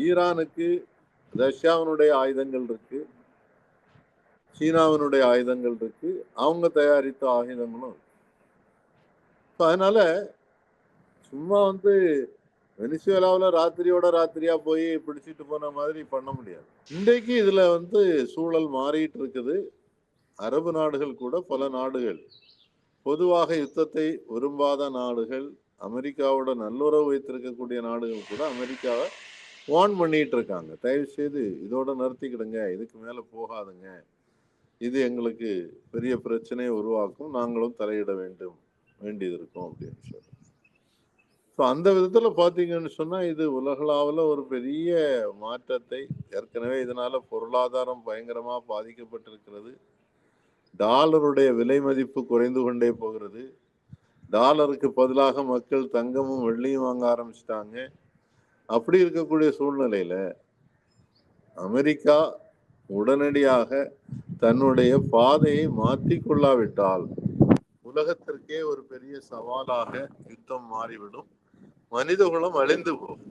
ஈரானுக்கு ரஷ்யாவினுடைய ஆயுதங்கள் இருக்கு, சீனாவினுடைய ஆயுதங்கள் இருக்கு, அவங்க தயாரித்த ஆயுதங்களும் இருக்கு. அதனால சும்மா வெனிசுவேலாவில் ராத்திரியோட ராத்திரியா போய் பிடிச்சிட்டு போன மாதிரி பண்ண முடியாது. இன்றைக்கு இதுல சூழல் மாறிட்டு இருக்குது. அரபு நாடுகள் கூட, பல நாடுகள், பொதுவாக யுத்தத்தை விரும்பாத நாடுகள், அமெரிக்காவோட நல்லுறவு வைத்திருக்கக்கூடிய நாடுகள் கூட அமெரிக்காவை வார்ன் பண்ணிட்டு இருக்காங்க. தயவு செய்து இதோட நிறுத்திக்கிடுங்க, இதுக்கு மேல போகாதுங்க, இது எங்களுக்கு பெரிய பிரச்சனையை உருவாக்கும், நாங்களும் தலையிட வேண்டியது இருக்கும் அப்படின்னு சொல்லி. அந்த விதத்துல பாத்தீங்கன்னு சொன்னா இது உலகளாவில் ஒரு பெரிய மாற்றத்தை, ஏற்கனவே இதனால பொருளாதாரம் பயங்கரமா பாதிக்கப்பட்டிருக்கிறது. டாலருடைய விலை மதிப்பு குறைந்து கொண்டே போகிறது. டாலருக்கு பதிலாக மக்கள் தங்கமும் வெள்ளியும் வாங்க ஆரம்பிச்சிட்டாங்க. அப்படி இருக்கக்கூடிய சூழ்நிலையில அமெரிக்கா உடனடியாக தன்னுடைய பாதையை மாற்றிக்கொள்ளாவிட்டால் உலகத்திற்கே ஒரு பெரிய சவாலாக யுத்தம் மாறிவிடும், மனிதகுலம் அழிந்து போகும்.